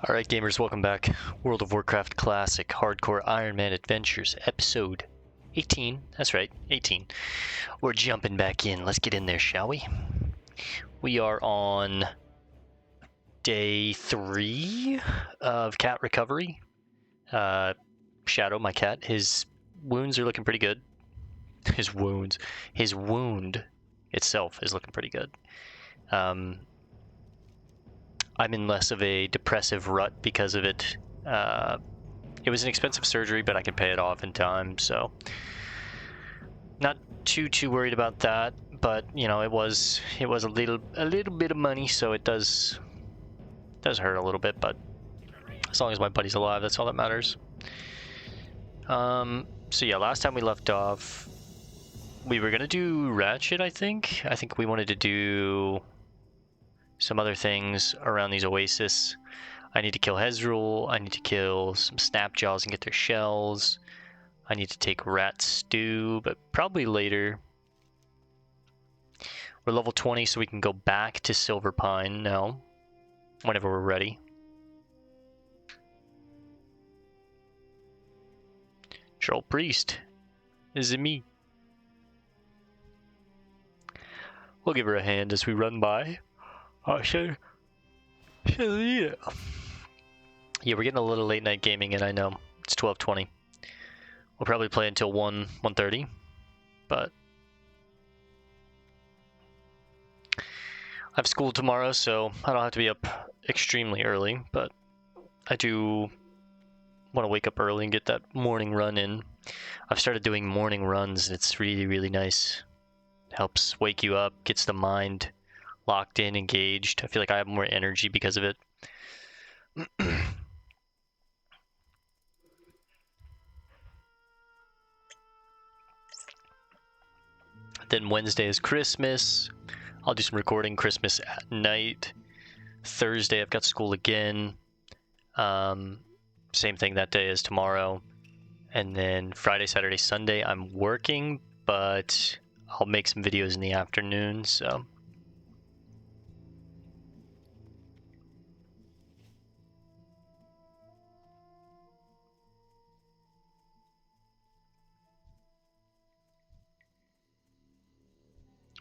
Alright gamers, welcome back. World of Warcraft Classic Hardcore Ironman Adventures, episode 18. That's right, 18. We're jumping back in. Let's get in there, shall we? We are on day 3 of cat recovery. Shadow, my cat, his wounds are looking pretty good. His wound itself is looking pretty good. I'm in less of a depressive rut because of it. It was an expensive surgery, but I can pay it off in time, so not too worried about that. But you know, it was a little bit of money, so it does hurt a little bit. But as long as my buddy's alive, that's all that matters. So yeah, last time we left off, we were gonna do Ratchet. I think we wanted to do some other things around these oasis. I need to kill Hezrul, I need to kill some Snapjaws and get their shells. I need to take Rat Stew, but probably later. We're level 20, so we can go back to Silver Pine now, whenever we're ready. Troll Priest. Is it me? We'll give her a hand as we run by. Oh, sure. Yeah, we're getting a little late night gaming in, I know. It's 12:20. We'll probably play until 1:30, but I have school tomorrow, so I don't have to be up extremely early, but I do want to wake up early and get that morning run in. I've started doing morning runs, and it's really nice. It helps wake you up, gets the mind locked in, engaged. I feel like I have more energy because of it. Then Wednesday is Christmas. I'll do some recording Christmas at night. Thursday I've got school again. Same thing that day as tomorrow. And then Friday, Saturday, Sunday I'm working, but I'll make some videos in the afternoon, so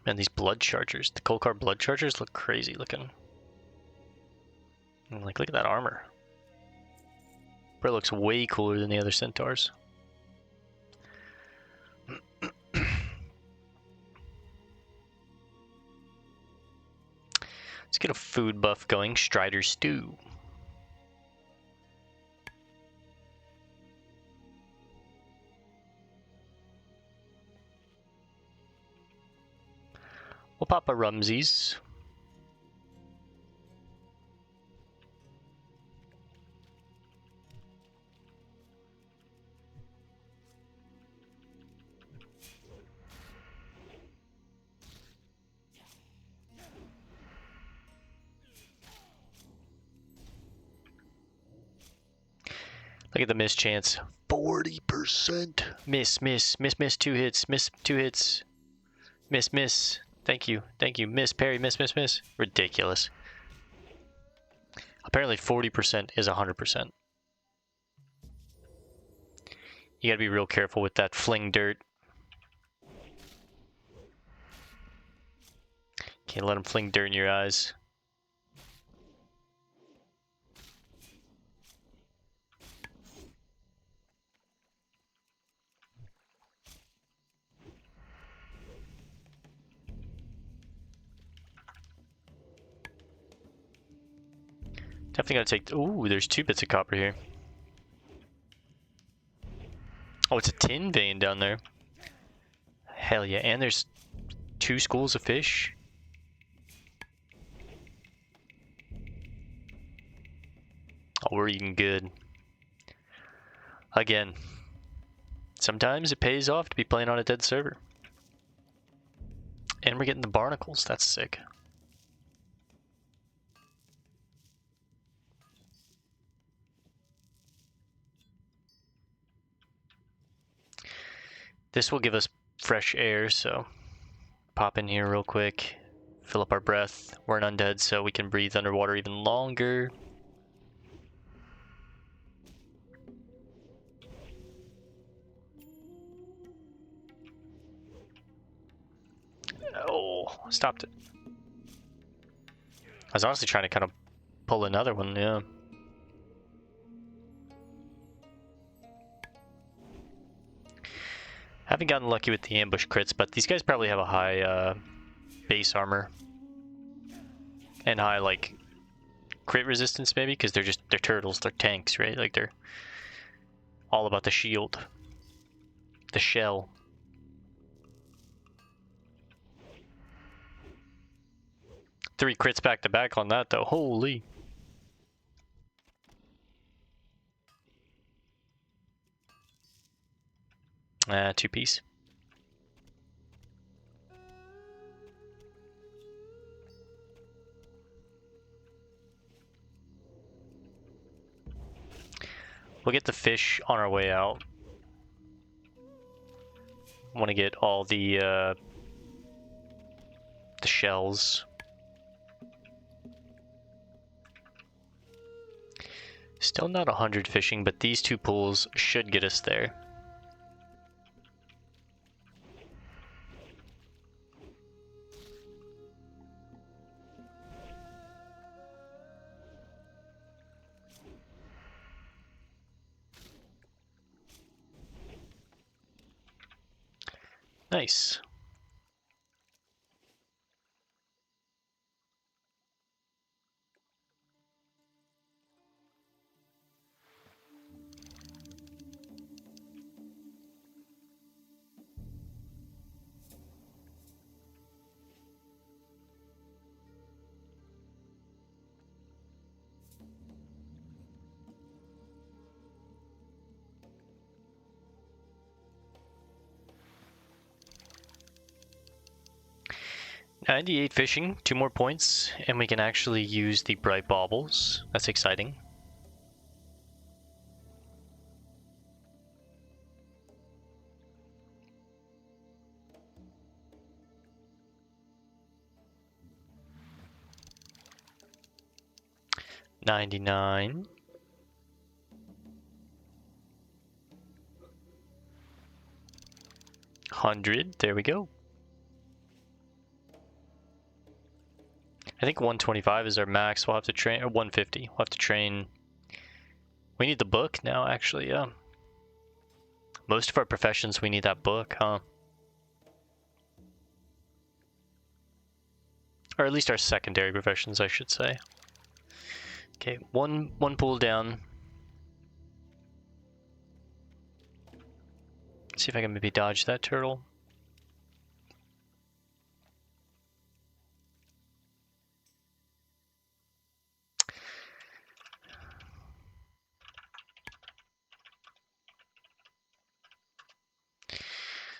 man, these blood chargers, the Kolkar blood chargers look crazy looking. And like, look at that armor. Bro, it looks way cooler than the other centaurs. Let's get a food buff going. Strider Stew. We'll pop a Rumsies. Look at the miss chance. 40%. Miss, 2 hits. Miss, 2 hits. Miss. Thank you. Miss, parry, miss. Ridiculous. Apparently 40% is 100%. You gotta be real careful with that fling dirt. Can't let him fling dirt in your eyes. Definitely gotta take. Ooh, there's 2 bits of copper here. Oh, it's a tin vein down there. Hell yeah, and there's 2 schools of fish. Oh, we're eating good. Again, sometimes it pays off to be playing on a dead server. And we're getting the barnacles, that's sick. This will give us fresh air, so pop in here real quick, fill up our breath. We're an undead, so we can breathe underwater even longer. I stopped it. I was honestly trying to kind of pull another one, yeah. Haven't gotten lucky with the ambush crits, but these guys probably have a high base armor. And high, like, crit resistance maybe, because they're turtles, they're tanks, right? Like, they're all about the shield. The shell. Three crits back to back on that, though. Holy. Two piece. We'll get the fish on our way out. Want to get all the shells. Still not 100 fishing, but these two pools should get us there. Nice. $98 fishing, 2 more points, and we can actually use the bright baubles. That's exciting. $99. 100, there we go. I think 125 is our max. We'll have to train, or 150. We'll have to train. We need the book now, actually, yeah. Most of our professions, we need that book, huh? Or at least our secondary professions, I should say. Okay, one pool down. See if I can maybe dodge that turtle.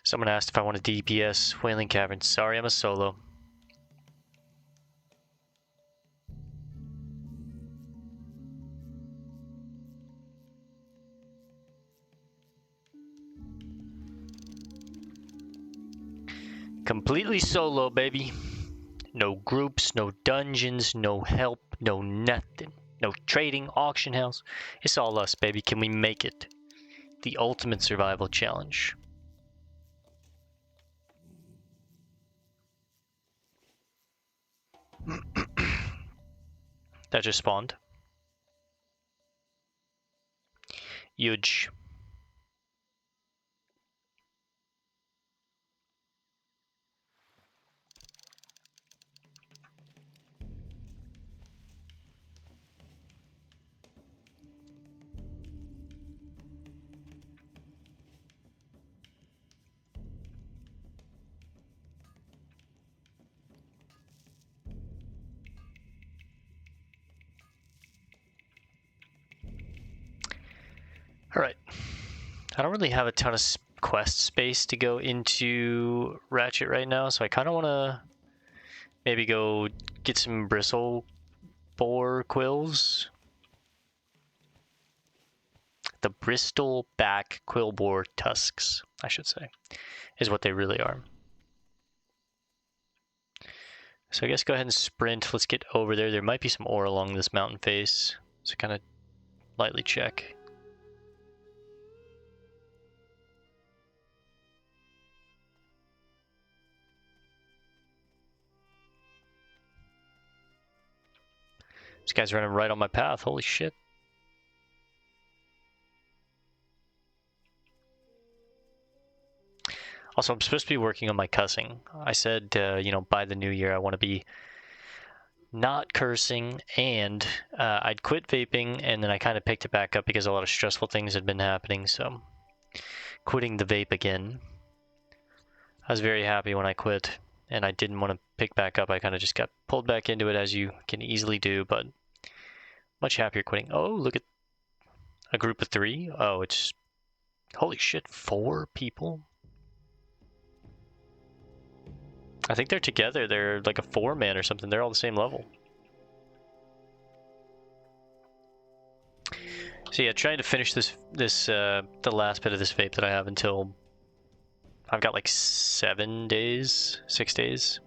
Someone asked if I want a DPS Whaling Cavern. Sorry, I'm a solo. Completely solo, baby. No groups, no dungeons, no help, no nothing. No trading, auction house. It's all us, baby. Can we make it? The ultimate survival challenge. That just spawned. Huge. Alright. I don't really have a ton of quest space to go into Ratchet right now, so I kind of want to maybe go get some bristle boar quills. The Bristol back Quilboar tusks, I should say, is what they really are. So I guess go ahead and sprint. Let's get over there. There might be some ore along this mountain face, so kind of lightly check. This guy's running right on my path. Holy shit. Also, I'm supposed to be working on my cussing. I said, you know, by the new year, I want to be not cursing, and I'd quit vaping, and then I kind of picked it back up because a lot of stressful things had been happening, so quitting the vape again. I was very happy when I quit, and I didn't want to pick back up. I kind of just got pulled back into it, as you can easily do, but much happier quitting. Oh, look at a group of 3. Oh, it's... Holy shit, 4 people? I think they're together. They're like a 4-man or something. They're all the same level. So yeah, trying to finish the last bit of this vape that I have until I've got like 7 days, 6 days.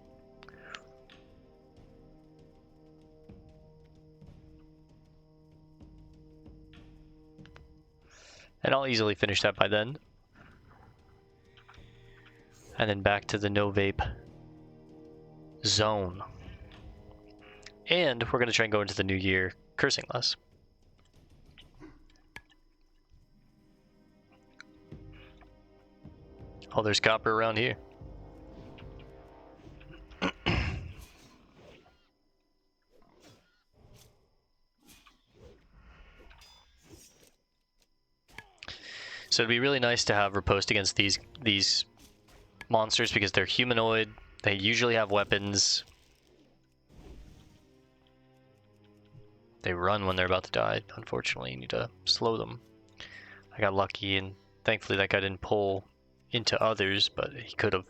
And I'll easily finish that by then. And then back to the no vape zone. And we're going to try and go into the new year cursing less. Oh, there's copper around here. So it'd be really nice to have riposte against these monsters because they're humanoid. They usually have weapons. They run when they're about to die. Unfortunately, you need to slow them. I got lucky, and thankfully that guy didn't pull into others, but he could have.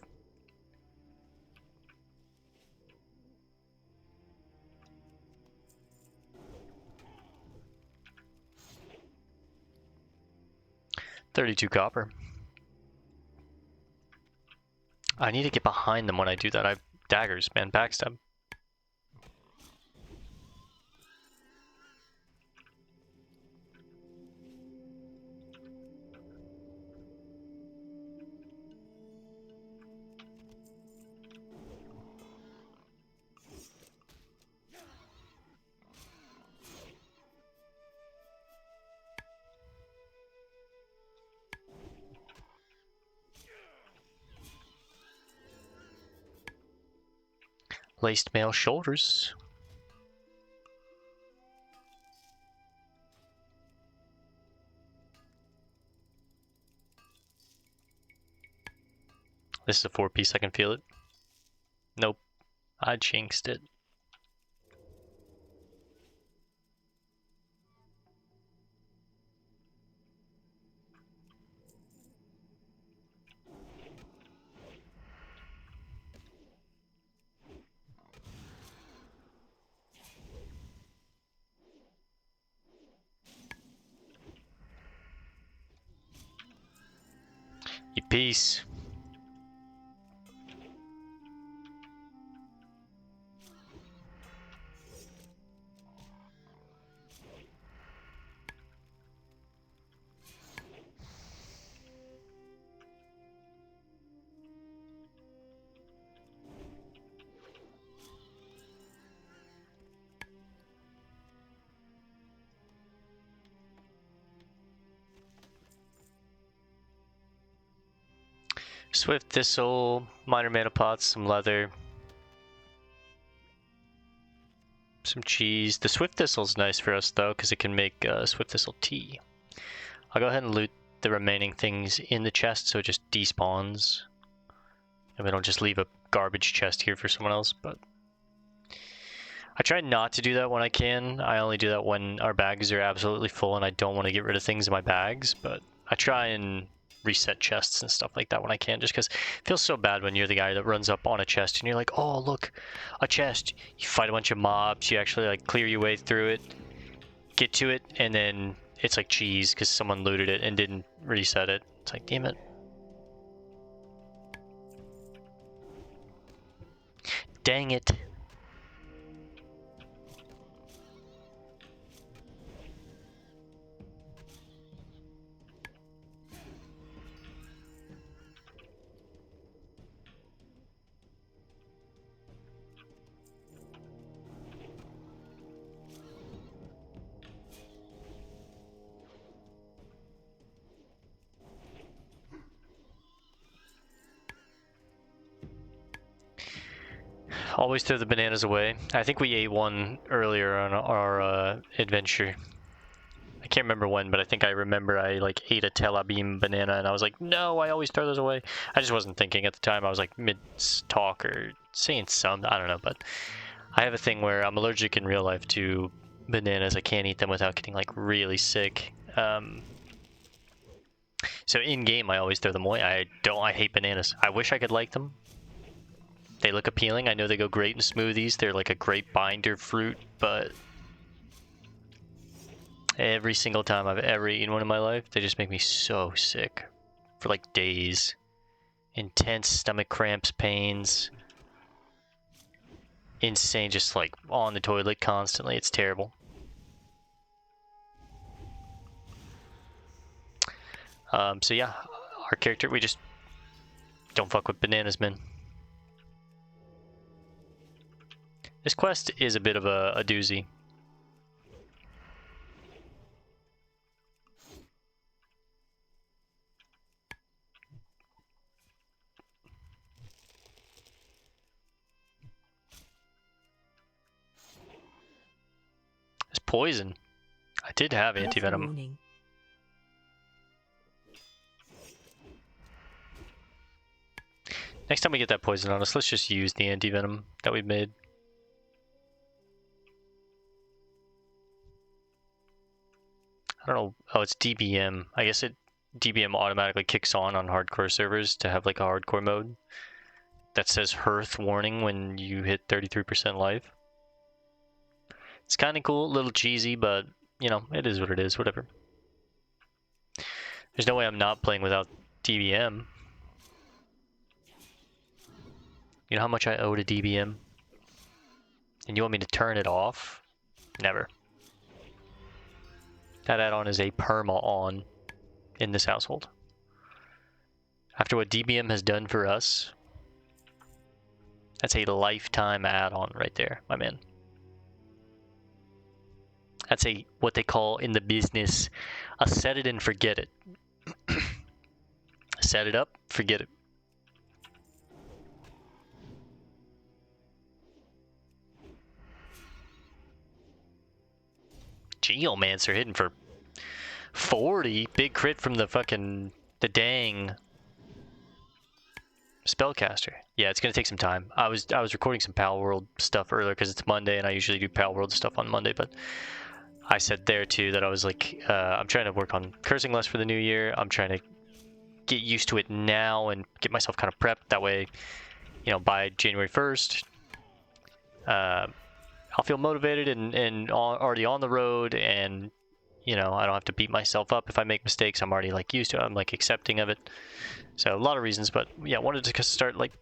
$32 copper. I need to get behind them when I do that. I have daggers, man. Backstab. Laced mail shoulders. This is a 4-piece, I can feel it. Nope, I jinxed it. You piece. Swift thistle, minor mana pots, some leather, some cheese. The swift thistle's nice for us though, because it can make swift thistle tea. I'll go ahead and loot the remaining things in the chest so it just despawns. And we don't just leave a garbage chest here for someone else, but I try not to do that when I can. I only do that when our bags are absolutely full and I don't want to get rid of things in my bags, but I try and reset chests and stuff like that when I can, just because it feels so bad when you're the guy that runs up on a chest and you're like, oh look, a chest. You fight a bunch of mobs, you actually like clear your way through it, get to it, and then it's like cheese because someone looted it and didn't reset it. It's like, damn it. Dang it. Always throw the bananas away. I think we ate one earlier on our adventure. I can't remember when, but I think I remember I like ate a Tel Abim banana and I was like, no, I always throw those away. I just wasn't thinking at the time. I was like mid-talk or saying something, I don't know, but I have a thing where I'm allergic in real life to bananas. I can't eat them without getting like really sick. So in game, I always throw them away. I hate bananas. I wish I could like them. They look appealing. I know they go great in smoothies. They're like a great binder fruit, but every single time I've ever eaten one in my life, they just make me so sick for like days. Intense stomach cramps, pains. Insane, just like on the toilet constantly. It's terrible. So yeah, our character, we just don't fuck with bananas, man. This quest is a bit of a doozy. It's poison. I did have antivenom. Next time we get that poison on us, let's just use the antivenom that we made. I don't know. Oh, it's DBM. I guess DBM automatically kicks on hardcore servers to have like a hardcore mode that says Hearth warning when you hit 33% life. It's kind of cool, a little cheesy, but you know, it is what it is, whatever. There's no way I'm not playing without DBM. You know how much I owe to DBM? And you want me to turn it off? Never. That add-on is a perma on in this household. After what DBM has done for us, that's a lifetime add-on right there, my man. That's what they call in the business a set it and forget it. Set it up, forget it. Geomancer hitting for 40. Big crit from the dang spellcaster. Yeah, it's gonna take some time. I was recording some Pal World stuff earlier because it's Monday and I usually do Pal World stuff on Monday, but I said there too that I was like, I'm trying to work on cursing less for the new year. I'm trying to get used to it now and get myself kind of prepped. That way, you know, by January 1st, I'll feel motivated and already on the road, and you know, I don't have to beat myself up if I make mistakes. I'm already like used to it. I'm like accepting of it. So a lot of reasons, but yeah, wanted to start like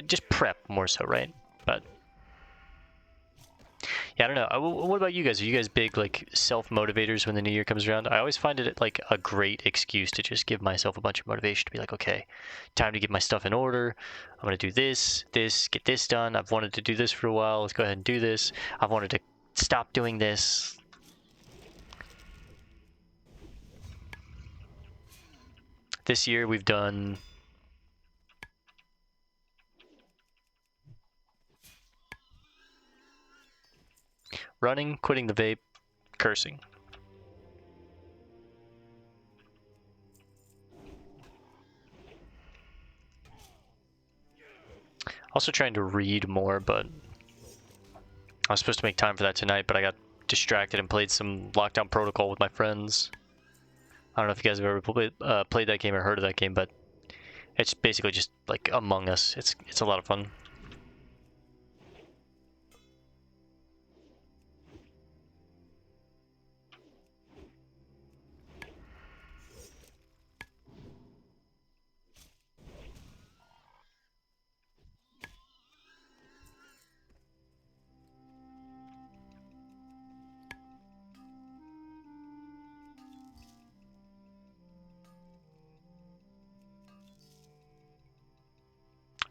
just prep more so, right? But yeah, I don't know. What about you guys? Are you guys big like self-motivators when the new year comes around? I always find it like a great excuse to just give myself a bunch of motivation to be like, okay, time to get my stuff in order. I'm gonna do this, get this done. I've wanted to do this for a while. Let's go ahead and do this. I've wanted to stop doing this. This year we've done running, quitting the vape, cursing. Also trying to read more, but I was supposed to make time for that tonight, but I got distracted and played some Lockdown Protocol with my friends. I don't know if you guys have ever played that game or heard of that game, but it's basically just like Among Us. It's a lot of fun.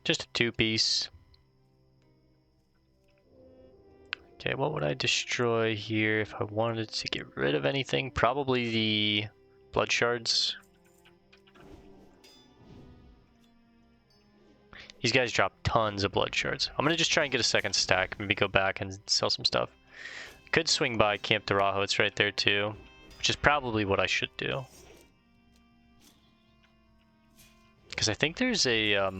Just a 2-piece. Okay, what would I destroy here if I wanted to get rid of anything? Probably the blood shards. These guys drop tons of blood shards. I'm gonna just try and get a second stack, maybe go back and sell some stuff. Could swing by Camp Taurajo, it's right there too, which is probably what I should do. Because I think there's a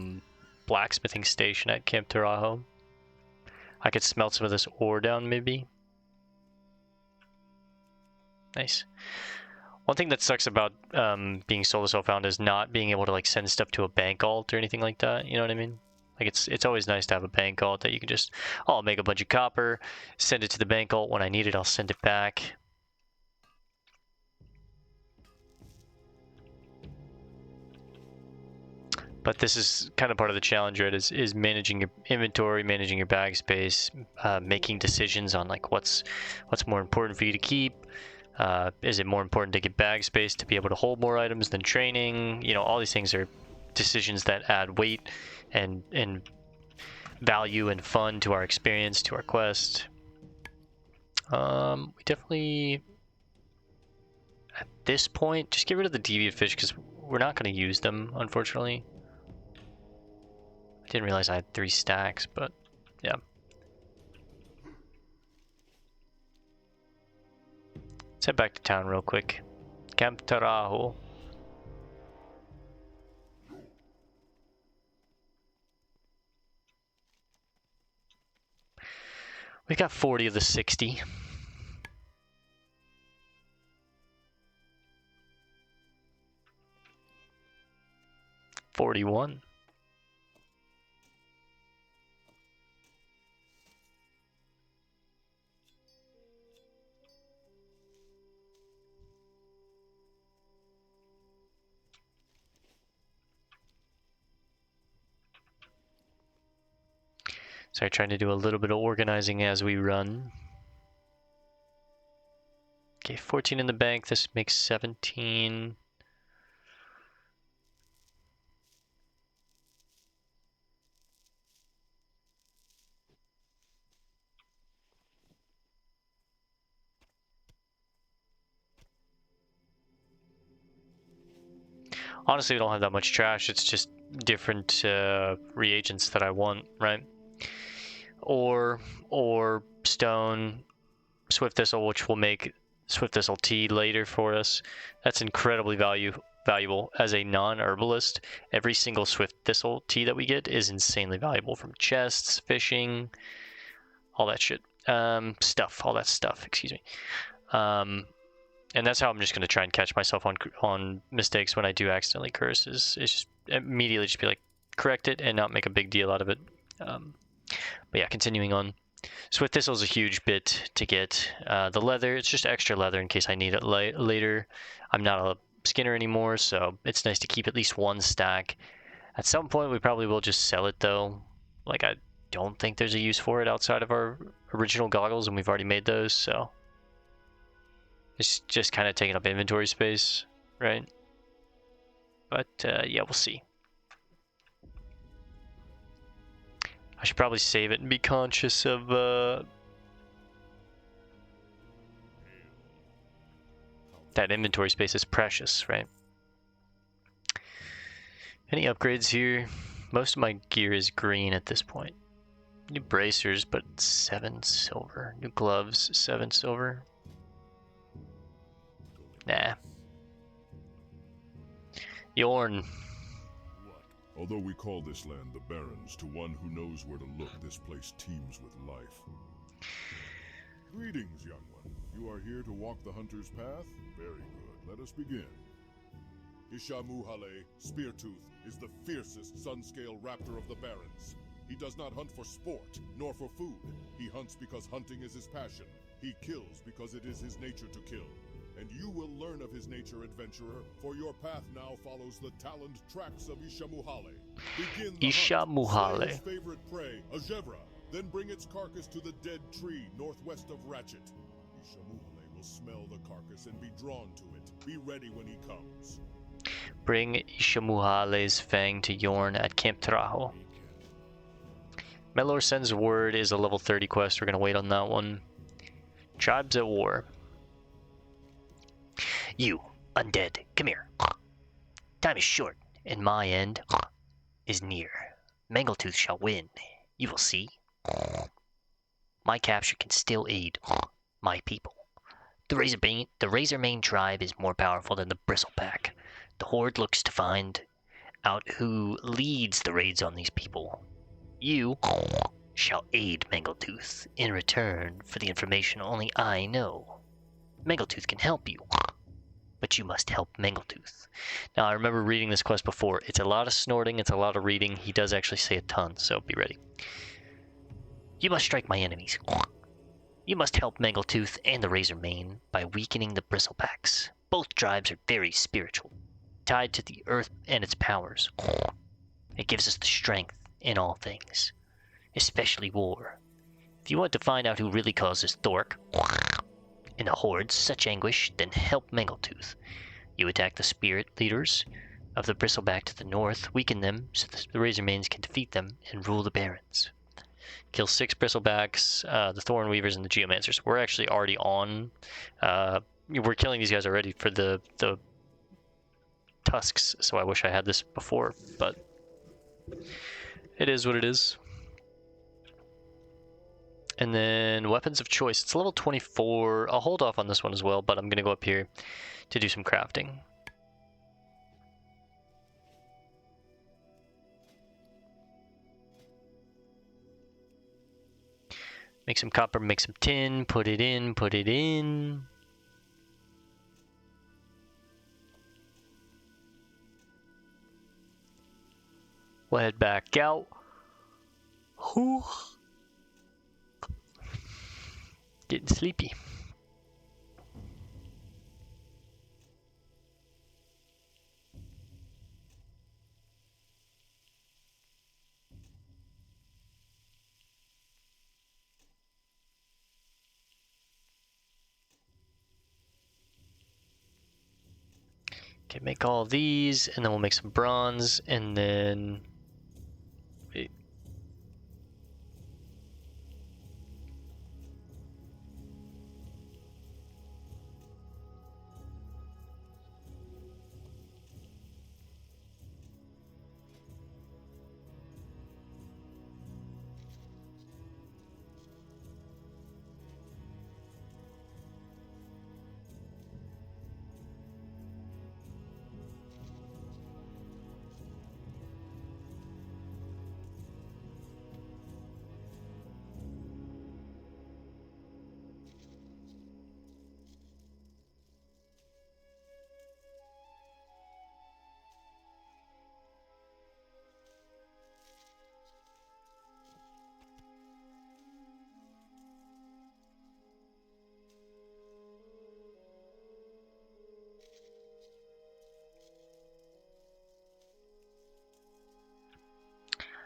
blacksmithing station at Camp Taurajo. I could smelt some of this ore down maybe. Nice. One thing that sucks about being Soul to Soul found is not being able to like send stuff to a bank alt or anything like that. You know what I mean? Like it's always nice to have a bank alt that you can just, oh, I'll make a bunch of copper, send it to the bank alt. When I need it, I'll send it back. But this is kind of part of the challenge, right? Is managing your inventory, managing your bag space, making decisions on like what's more important for you to keep. Is it more important to get bag space to be able to hold more items than training? You know, all these things are decisions that add weight and value and fun to our experience, to our quest. We definitely, at this point, just get rid of the deviant fish because we're not going to use them, unfortunately. I didn't realize I had 3 stacks, but yeah. Let's head back to town real quick. Camp Taurajo. We got 40 of the 60. $41. Sorry, trying to do a little bit of organizing as we run. Okay, 14 in the bank. This makes 17. Honestly, we don't have that much trash. It's just different reagents that I want, right? Or stone, Swift Thistle, which will make Swift Thistle tea later for us. That's incredibly valuable as a non-herbalist. Every single Swift Thistle tea that we get is insanely valuable, from chests, fishing, all that shit. All that stuff, excuse me. And that's how I'm just going to try and catch myself on mistakes when I do accidentally curse, is just immediately just be like, correct it and not make a big deal out of it. But yeah, continuing on. Swift Thistle is a huge bit to get. The leather, it's just extra leather in case I need it later. I'm not a skinner anymore, so it's nice to keep at least 1 stack. At some point, we probably will just sell it though. Like, I don't think there's a use for it outside of our original goggles, and we've already made those, so it's just kind of taking up inventory space, right? But yeah, we'll see. I should probably save it and be conscious of that inventory space is precious, right? Any upgrades here? Most of my gear is green at this point. New bracers, but 7 silver. New gloves, 7 silver. Nah. Yorn. Although we call this land the Barrens, to one who knows where to look, this place teems with life. Greetings, young one. You are here to walk the hunter's path? Very good. Let us begin. Ishamuhale, Speartooth, is the fiercest sun-scale raptor of the Barrens. He does not hunt for sport, nor for food. He hunts because hunting is his passion. He kills because it is his nature to kill. And you will learn of his nature, adventurer, for your path now follows the taloned tracks of Ishamuhale. Begin the hunt. Slay his favorite prey, a Gevra, then bring its carcass to the dead tree northwest of Ratchet. Ishamuhale will smell the carcass and be drawn to it. Be ready when he comes. Bring Ishamuhale's fang to Yorn at Camp Taurajo. Melor Sends Word is a level 30 quest. We're going to wait on that one. Tribes at War. You, undead, come here. Time is short, and my end is near. Mangletooth shall win. You will see. My capture can still aid my people. The Razormane tribe is more powerful than the Bristleback. The Horde looks to find out who leads the raids on these people. You shall aid Mangletooth in return for the information only I know. Mangletooth can help you, but you must help Mangletooth. Now, I remember reading this quest before. It's a lot of snorting, it's a lot of reading. He does actually say a ton, so be ready. You must strike my enemies. You must help Mangletooth and the Razormane by weakening the Bristlebacks. Both tribes are very spiritual, tied to the earth and its powers. It gives us the strength in all things, especially war. If you want to find out who really causes Thork and the Hordes such anguish, then help Mangletooth. You attack the spirit leaders of the Bristleback to the north, weaken them so that the Razormanes can defeat them and rule the Barrens. Kill 6 Bristlebacks, the Thornweavers, and the Geomancers. We're actually already on. We're killing these guys already for the tusks, so I wish I had this before, but it is what it is. And then weapons of choice. It's level 24. I'll hold off on this one as well, but I'm going to go up here to do some crafting. Make some copper, make some tin, put it in, put it in. We'll head back out. Whew. Getting sleepy. Okay, make all these, and then we'll make some bronze, and then... Wait.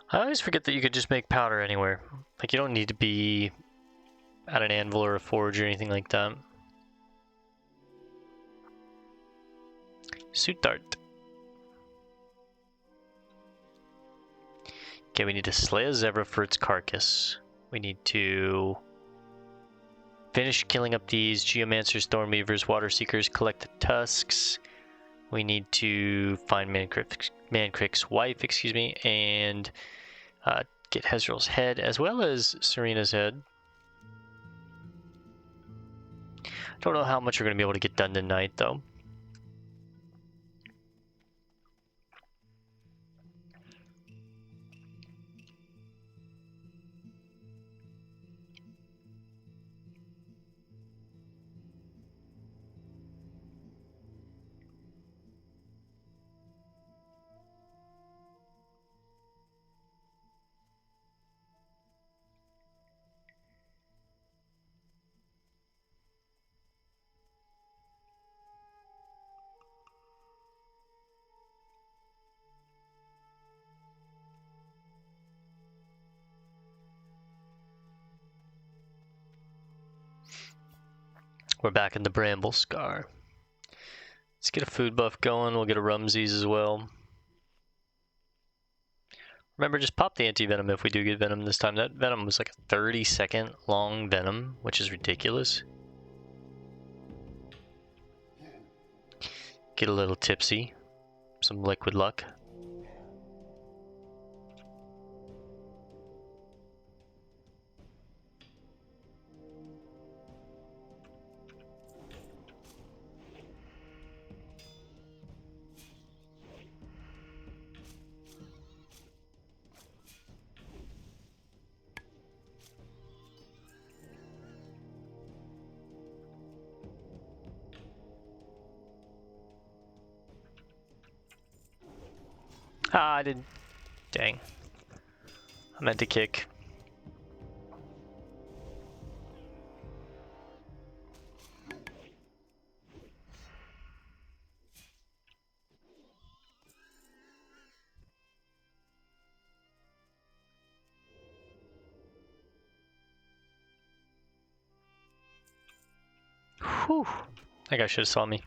I always forget that you could just make powder anywhere. Like, you don't need to be at an anvil or a forge or anything like that. Suit dart. Okay, we need to slay a zebra for its carcass. We need to finish killing up these Geomancers, Thornweavers, Water Seekers, collect the tusks. We need to find Mankrik's wife, and get Hezrel's head, as well as Serena's head. Don't know how much we're going to be able to get done tonight, though. We're back in the Bramble Scar. Let's get a food buff going. We'll get a Rumsies as well. Remember, just pop the anti-venom if we do get venom this time. That venom was like a 30-second long venom, which is ridiculous. Get a little tipsy. Some liquid luck. Ah, I didn't. Dang. I meant to kick. Whew. That guy should have saw me.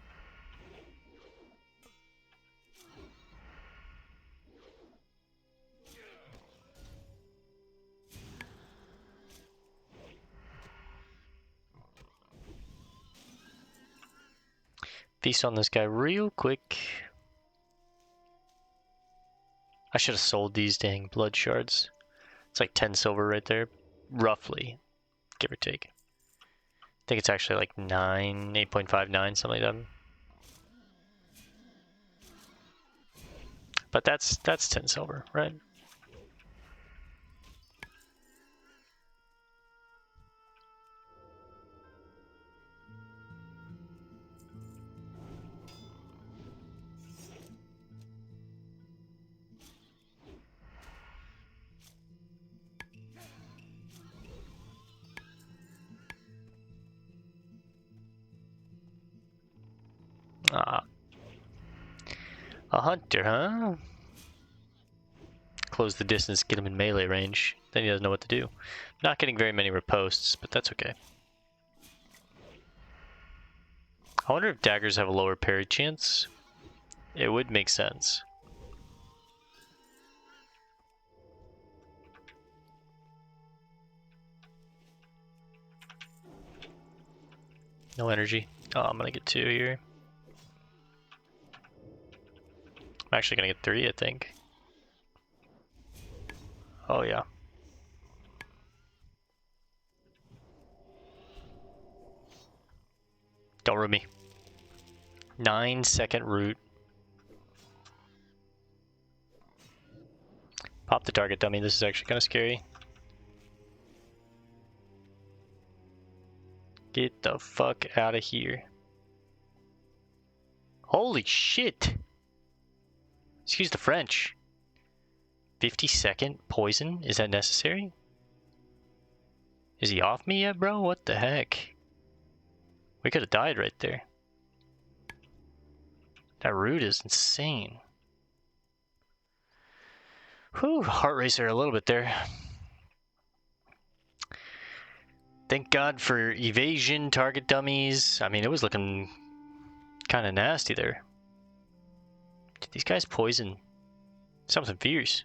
Feast on this guy real quick. I should have sold these dang blood shards. It's like 10 silver right there, roughly, give or take. I think it's actually like 8.59, something like that. But that's 10 silver, right? Ah. A hunter, huh? Close the distance, get him in melee range. Then he doesn't know what to do. Not getting very many riposts, but that's okay. I wonder if daggers have a lower parry chance. It would make sense. No energy. Oh, I'm gonna get 2 here. I'm actually gonna get 3, I think. Oh yeah. Don't root me. 9-second root. Pop the target dummy. This is actually kind of scary. Get the fuck out of here. Holy shit! Excuse the French. 50-second poison? Is that necessary? Is he off me yet, bro? What the heck? We could have died right there. That root is insane. Whew, heart racer a little bit there. Thank God for evasion, target dummies. I mean, it was looking kind of nasty there. Did these guys poison something fierce?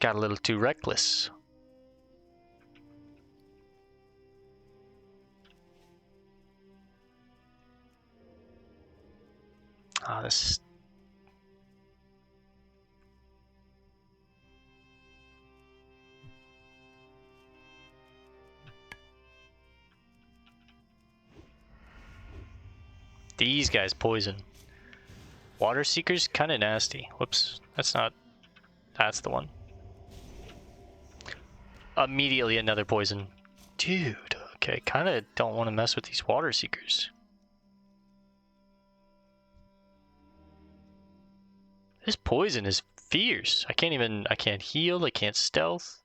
Got a little too reckless. Ah, this. These guys poison. Water Seekers, kind of nasty. Whoops, that's not. That's the one. Immediately another poison. Dude, okay, kind of don't want to mess with these Water Seekers. This poison is fierce. I can't heal, I can't stealth.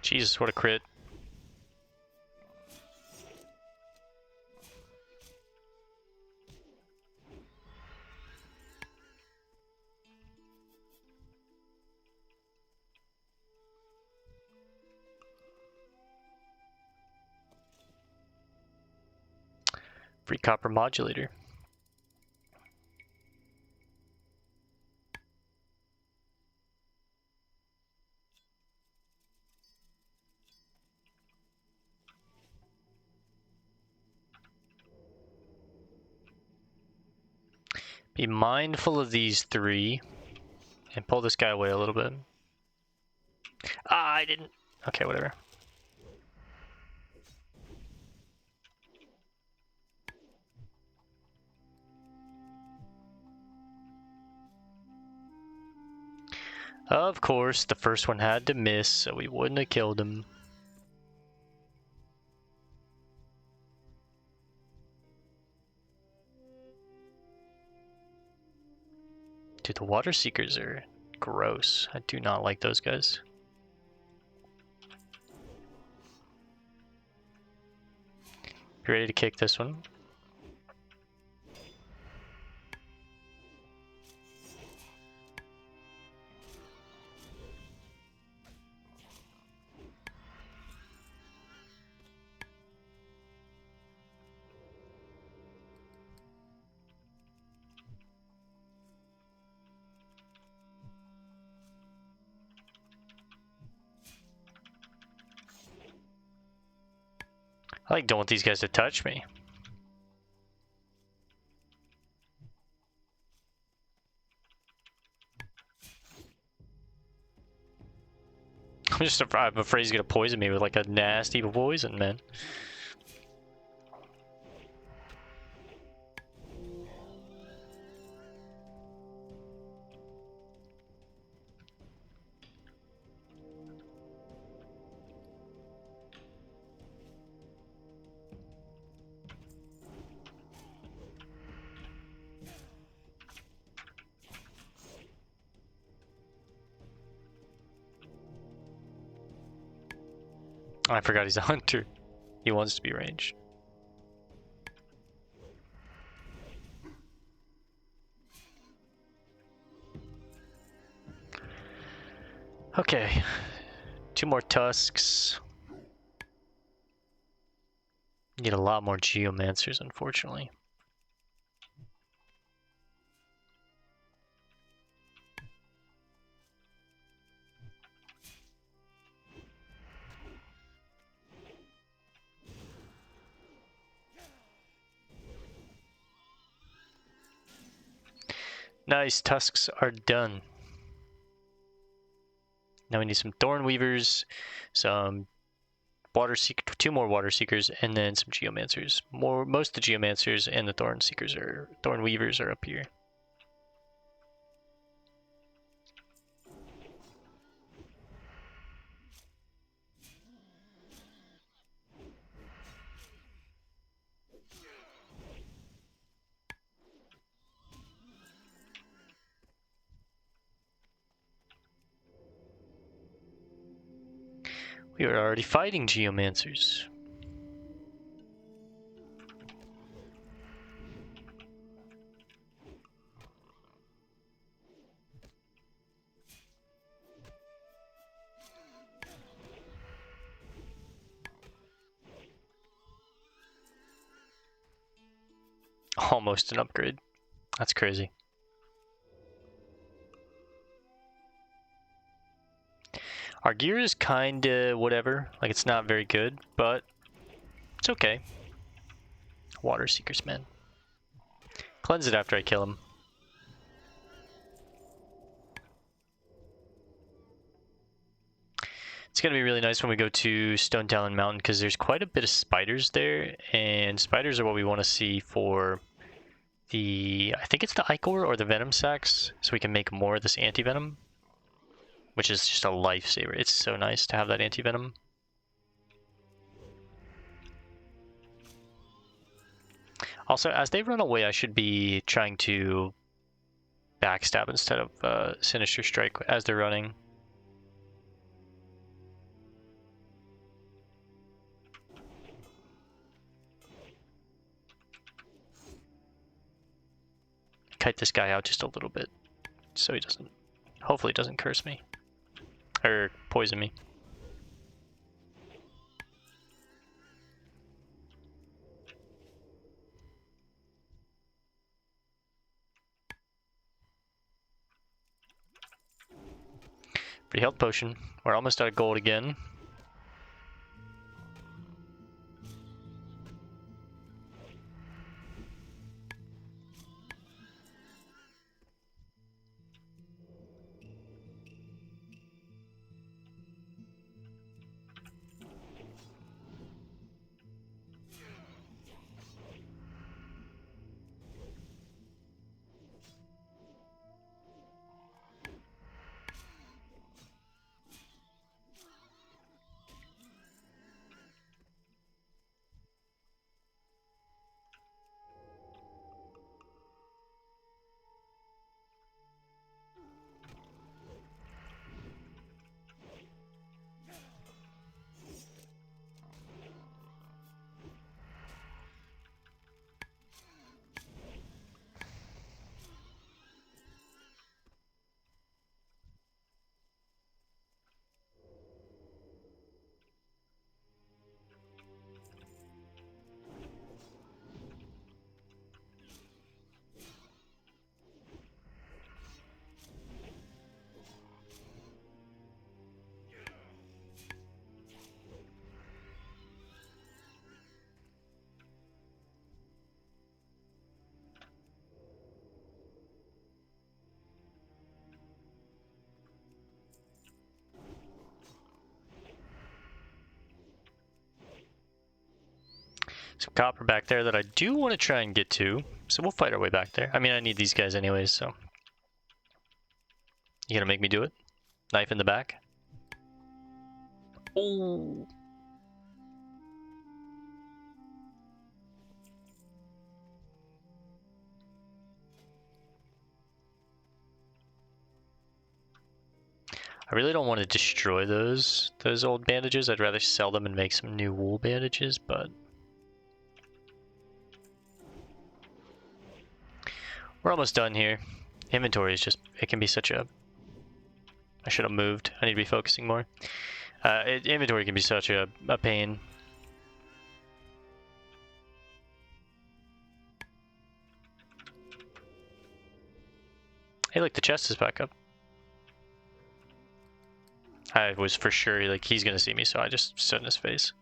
Jesus, what a crit. Free copper modulator. Be mindful of these 3 and pull this guy away a little bit. Ah, I didn't. Okay, whatever. Of course, the first one had to miss, so we wouldn't have killed him. Dude, the water seekers are gross. I do not like those guys. You ready to kick this one? I don't want these guys to touch me. I'm afraid he's gonna poison me with like a nasty poison, man. I forgot he's a hunter. He wants to be ranged. Okay. 2 more tusks. Need a lot more geomancers, unfortunately. Nice, tusks are done. Now we need some thorn weavers, some water seeker, 2 more water seekers, and then some geomancers. Most of the geomancers and the thorn weavers are up here. We are already fighting geomancers. Almost an upgrade. That's crazy. Our gear is kinda whatever. Like, it's not very good, but it's okay. Water seekers, man. Cleanse it after I kill him. It's gonna be really nice when we go to Stone Talon Mountain because there's quite a bit of spiders there, and spiders are what we want to see for the, I think it's the ichor or the venom sacs, so we can make more of this anti-venom, which is just a lifesaver. It's so nice to have that anti-venom. Also, as they run away, I should be trying to backstab instead of Sinister Strike as they're running. Kite this guy out just a little bit, so he doesn't, hopefully doesn't curse me, or poison me. Free health potion. We're almost out of gold again. some copper back there that I do want to try and get to. So we'll fight our way back there. I mean, I need these guys anyways, so. You gonna make me do it? Knife in the back? Oh! I really don't want to destroy those old bandages. I'd rather sell them and make some new wool bandages, but we're almost done here. Inventory is just, it can be such a, I should have moved. I need to be focusing more. Inventory can be such a pain. Hey, look, the chest is back up. I was for sure, like, he's gonna see me, so I just stood in his face.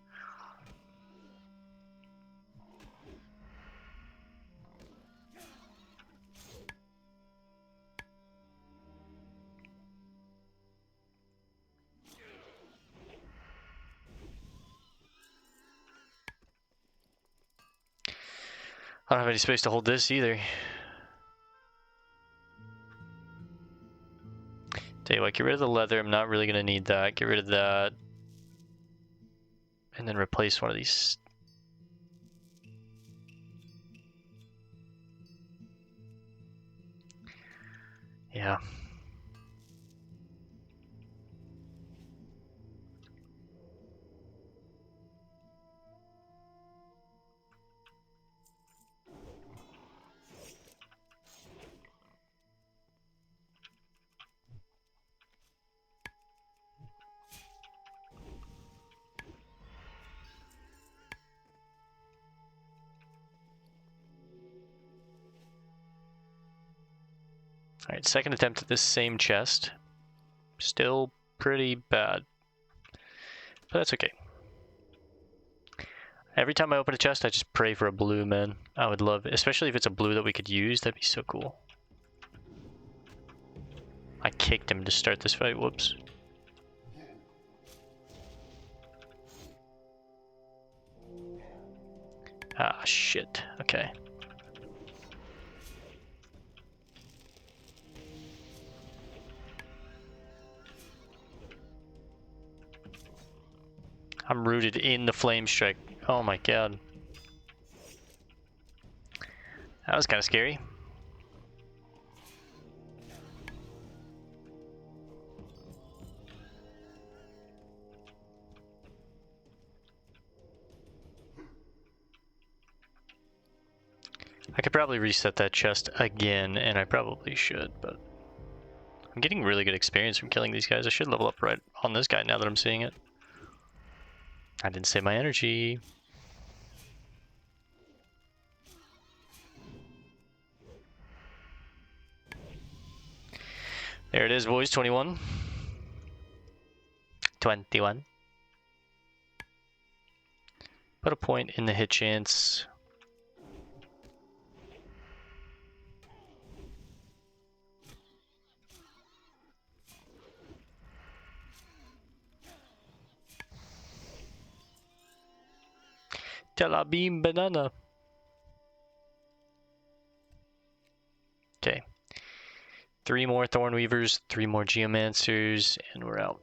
I don't have any space to hold this either. Tell you what, get rid of the leather. I'm not really gonna need that. Get rid of that. And then replace one of these. Yeah. Alright, second attempt at this same chest. Still pretty bad. But that's okay. Every time I open a chest, I just pray for a blue, man. I would love it. Especially if it's a blue that we could use, that'd be so cool. I kicked him to start this fight, whoops. Ah, shit. Okay. I'm rooted in the flame strike. Oh my god. That was kind of scary. I could probably reset that chest again, and I probably should, but I'm getting really good experience from killing these guys. I should level up right on this guy now that I'm seeing it. I didn't save my energy. There it is, boys. 21. 21. Put a point in the hit chance. Telabim banana. Okay. 3 more Thornweavers, 3 more Geomancers, and we're out.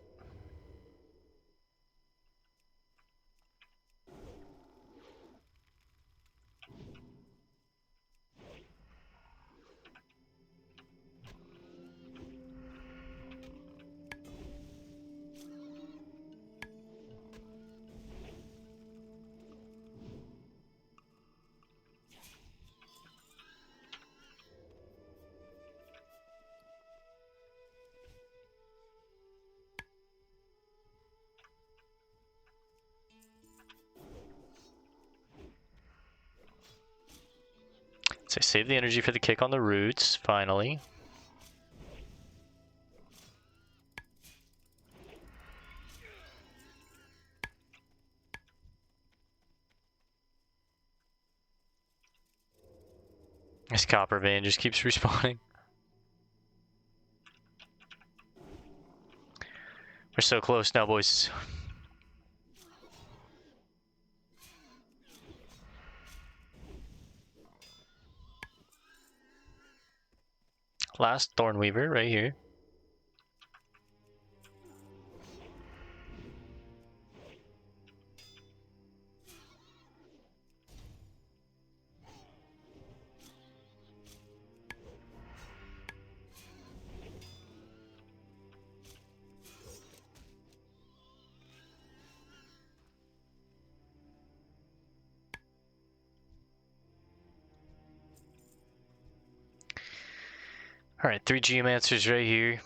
So I save the energy for the kick on the roots, finally. This copper vein just keeps respawning. We're so close now, boys. Last Thornweaver right here. Alright, 3 Geomancers right here.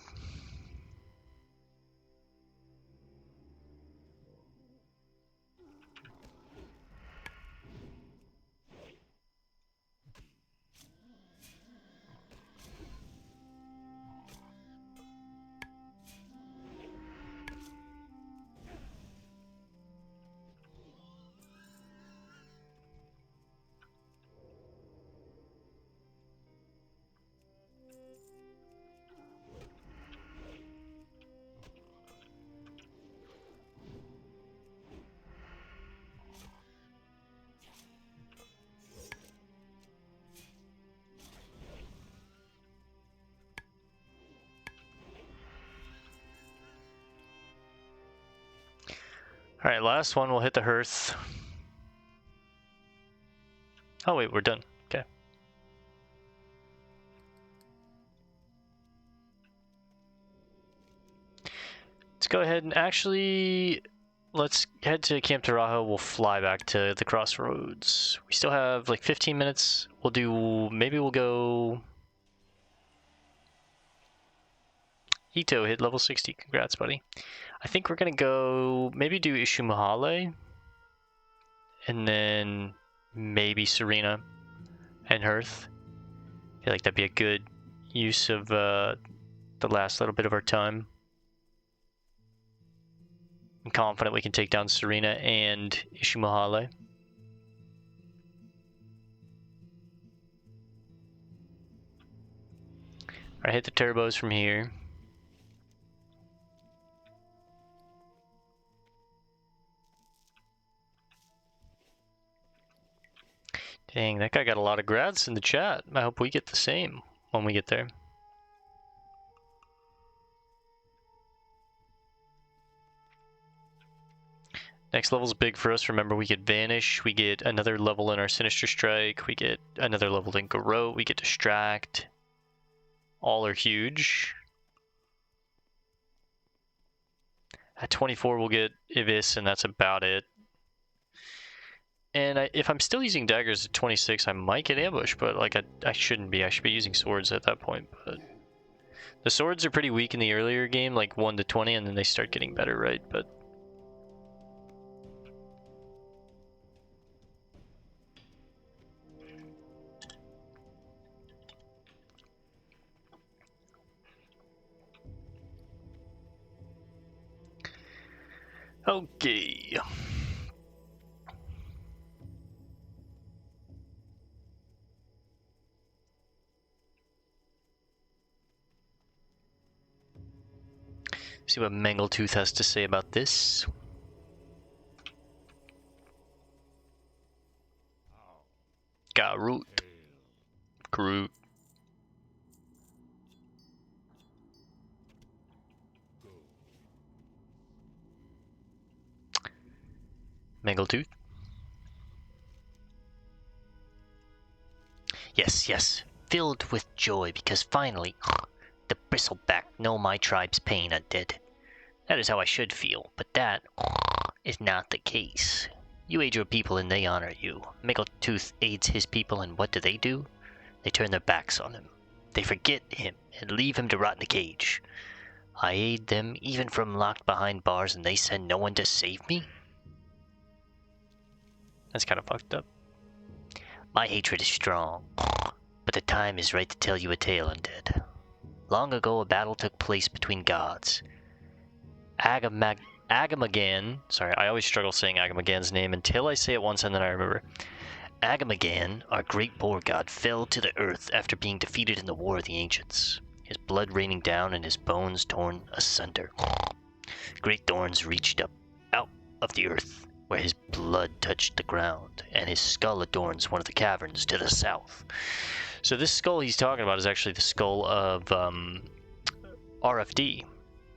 Alright, last one, we'll hit the hearth. Oh wait, we're done. Okay. Let's go ahead and actually, let's head to Camp Taurajo. We'll fly back to the Crossroads. We still have like 15 minutes. We'll do, maybe we'll go... Ito hit level 60. Congrats, buddy. I think we're gonna go maybe do Ishumuhale, and then maybe Serena and Hearth. I feel like that'd be a good use of the last little bit of our time. I'm confident we can take down Serena and Ishumuhale. Alright, hit the turbos from here. Dang, that guy got a lot of grads in the chat. I hope we get the same when we get there. Next level's big for us. Remember, we get Vanish, we get another level in our Sinister Strike, we get another level in Garrote, we get Distract. All are huge. At 24, we'll get Ibis, and that's about it. And if I'm still using daggers at 26, I might get ambushed, but like I shouldn't be. I should be using swords at that point. But the swords are pretty weak in the earlier game, like 1 to 20, and then they start getting better, right? But okay. See what Mangletooth has to say about this. Garrote. Groot. Mangletooth. Yes, yes. Filled with joy because finally the bristleback know my tribe's pain undead. That is how I should feel, but that is not the case. You aid your people and they honor you. Mangletooth aids his people and what do? They turn their backs on him. They forget him and leave him to rot in the cage. I aid them even from locked behind bars and they send no one to save me? That's kind of fucked up. My hatred is strong, but the time is right to tell you a tale, undead. Long ago, a battle took place between gods. Agamaggan, sorry, I always struggle saying Agamaggan's name until I say it once and then I remember. Agamaggan, our great boar god, fell to the earth after being defeated in the War of the Ancients, his blood raining down and his bones torn asunder. Great thorns reached up out of the earth, where his blood touched the ground, and his skull adorns one of the caverns to the south. So this skull he's talking about is actually the skull of RFD,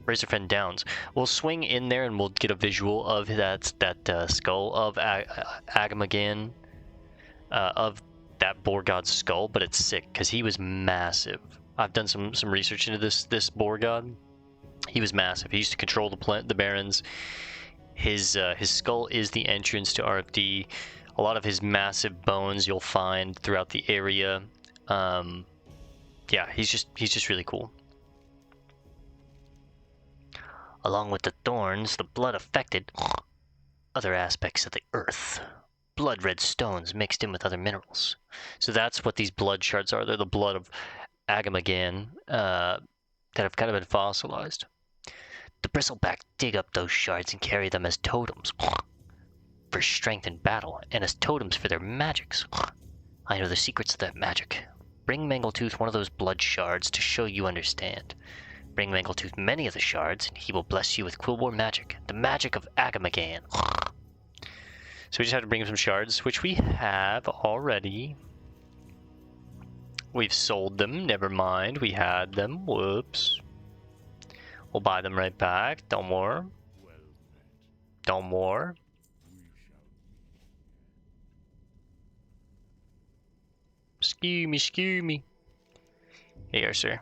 Razorfen Downs. We'll swing in there and we'll get a visual of that skull of Agamaggan, of that boar god's skull, but it's sick because he was massive. I've done some research into this boar god. He was massive. He used to control the Barrens. His skull is the entrance to RFD. A lot of his massive bones you'll find throughout the area. Yeah, he's just really cool. Along with the thorns, the blood affected other aspects of the earth. Blood red stones mixed in with other minerals. So that's what these blood shards are. They're the blood of Agamaggan that have kind of been fossilized. The bristleback dig up those shards and carry them as totems for strength in battle, and as totems for their magics. I know the secrets of that magic. Bring Mangletooth one of those blood shards to show you understand. Bring Mangletooth many of the shards, and he will bless you with Quilboar magic, the magic of Agamaggan. So we just had to bring him some shards, which we have already. We've sold them, never mind, we had them, whoops. We'll buy them right back, don't worry. Don't worry. Skew me. Here you are, sir.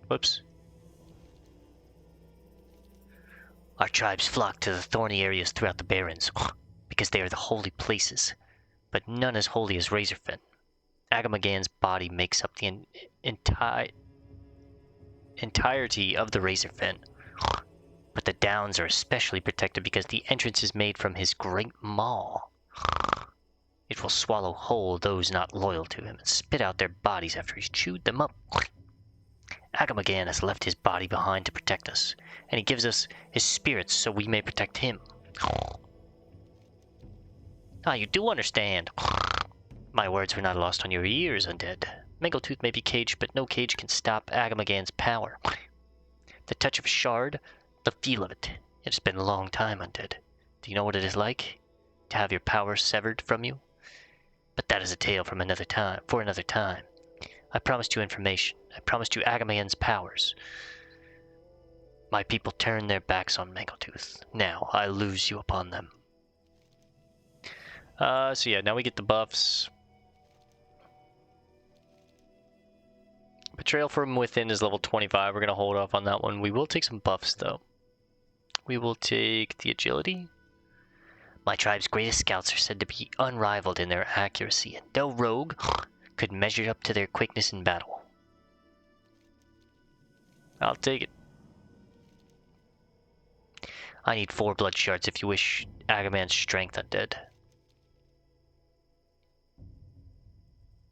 Whoops. Our tribes flock to the thorny areas throughout the Barrens, because they are the holy places, but none as holy as Razorfen. Agamaggan's body makes up the entirety of the Razorfen, but the Downs are especially protected because the entrance is made from his great maw. It will swallow whole those not loyal to him and spit out their bodies after he's chewed them up. Agamaggan has left his body behind to protect us, and he gives us his spirits so we may protect him. Ah, you do understand. My words were not lost on your ears, undead. Mangletooth may be caged, but no cage can stop Agamaggan's power. The touch of a shard, the feel of it. It has been a long time, undead. Do you know what it is like to have your power severed from you? But that is a tale from another time. I promised you information. I promised you Agamaggan's powers. My people turn their backs on Mangletooth. Now I lose you upon them. So yeah, now we get the buffs. Betrayal from Within is level 25. We're going to hold off on that one. We will take some buffs, though. We will take the agility. My tribe's greatest scouts are said to be unrivaled in their accuracy, and no rogue could measure up to their quickness in battle. I'll take it. I need 4 blood shards if you wish Agamaggan's strength, undead.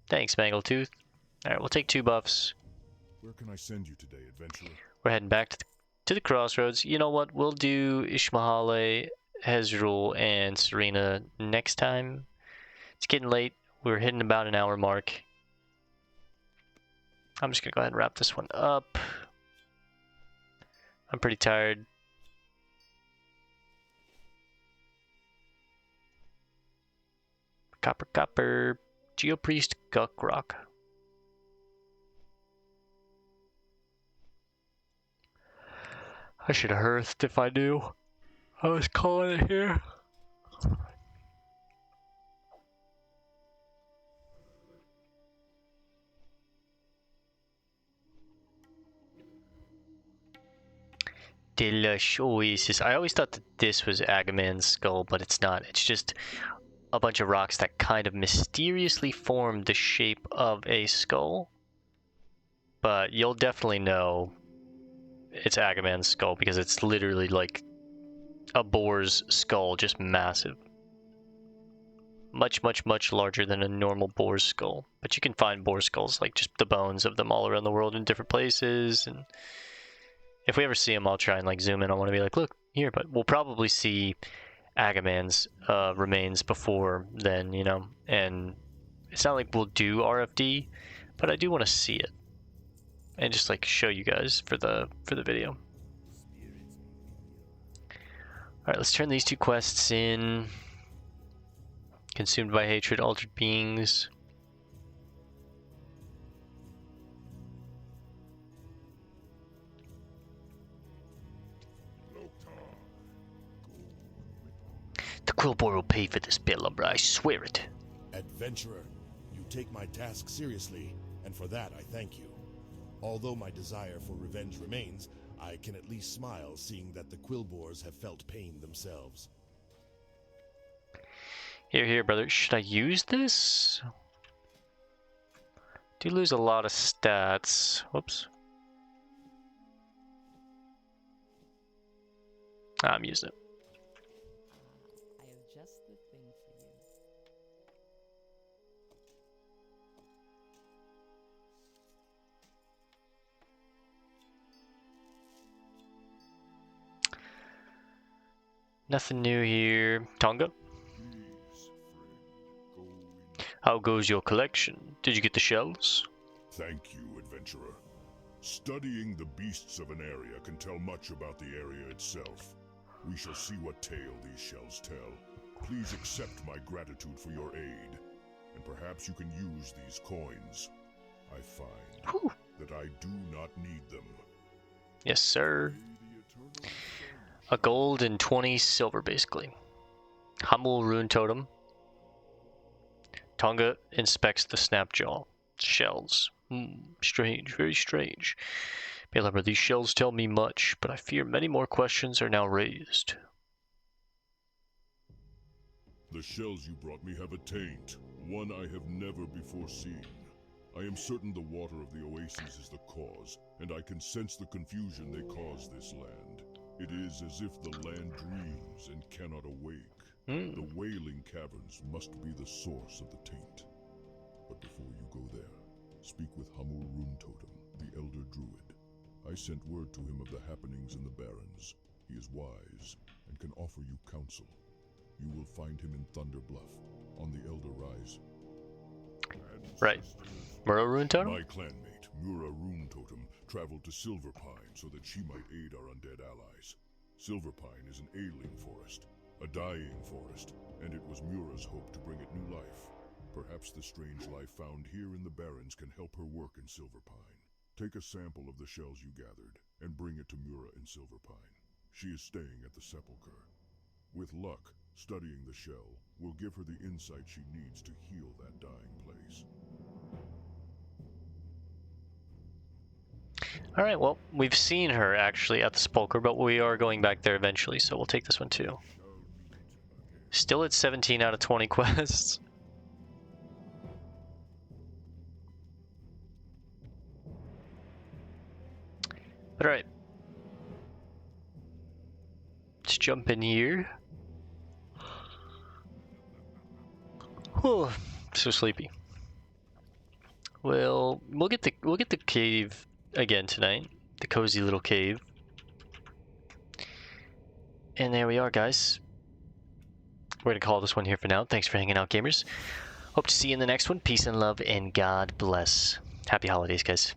Thanks, Mangletooth. Alright, we'll take 2 buffs. Where can I send you today, adventurer? We're heading back to the Crossroads. You know what? We'll do Ishmahale, Hezrul, and Serena next time. It's getting late. We're hitting about an hour mark. I'm just going to go ahead and wrap this one up. I'm pretty tired. Copper. Geopriest Guckrock. I should have hearthed if I knew. I was calling it here. Delush Oasis. I always thought that this was Agamaggan's skull, but it's not. It's just a bunch of rocks that kind of mysteriously formed the shape of a skull. But you'll definitely know it's Agamaggan's skull because it's literally like a boar's skull, just massive. Much larger than a normal boar's skull. But you can find boar skulls, like just the bones of them all around the world in different places. And if we ever see them, I'll try and like zoom in. I want to be like, look here, but we'll probably see Agamaggan's remains before then, you know. And it's not like we'll do RFD, but I do want to see it and just like show you guys for the video. All right, let's turn these 2 quests in. Consumed by hatred, altered beings. Quilboar will pay for this, Lumber. I swear it. Adventurer, you take my task seriously, and for that I thank you. Although my desire for revenge remains, I can at least smile seeing that the Quilboars have felt pain themselves. Here, brother. Should I use this? Do lose a lot of stats. Whoops. I'm using it. I have just the thing for you. Nothing new here. Tonga? How goes your collection? Did you get the shells? Thank you, adventurer. Studying the beasts of an area can tell much about the area itself. We shall see what tale these shells tell. Please accept my gratitude for your aid, and perhaps you can use these coins. I find that I do not need them. Yes, sir. A gold and 20 silver, basically. Hummel Rune Totem. Tonga inspects the snapjaw shells. Strange, very strange. Remember, these shells tell me much, but I fear many more questions are now raised. The shells you brought me have a taint, one I have never before seen. I am certain the water of the oases is the cause, and I can sense the confusion they cause this land. It is as if the land dreams and cannot awake. The wailing caverns must be the source of the taint. But before you go there, speak with Hummel Rune Totem, the Elder Druid. I sent word to him of the happenings in the Barrens. He is wise and can offer you counsel. You will find him in Thunder Bluff, on the Elder Rise. Right. Mura Rune Totem? My clanmate, Mura Rune Totem, traveled to Silverpine so that she might aid our undead allies. Silverpine is an ailing forest, a dying forest, and it was Mura's hope to bring it new life. Perhaps the strange life found here in the Barrens can help her work in Silverpine. Take a sample of the shells you gathered, and bring it to Mura in Silverpine. She is staying at the Sepulchre. With luck, studying the shell will give her the insight she needs to heal that dying place. Alright, well, we've seen her actually at the Sepulchre, but we are going back there eventually, so we'll take this one too. Still at 17 out of 20 quests. But alright. Let's jump in here. Whew, so sleepy. Well, we'll get the cave again tonight. The cozy little cave. And there we are, guys. We're gonna call this one here for now. Thanks for hanging out, gamers. Hope to see you in the next one. Peace and love, and God bless. Happy holidays, guys.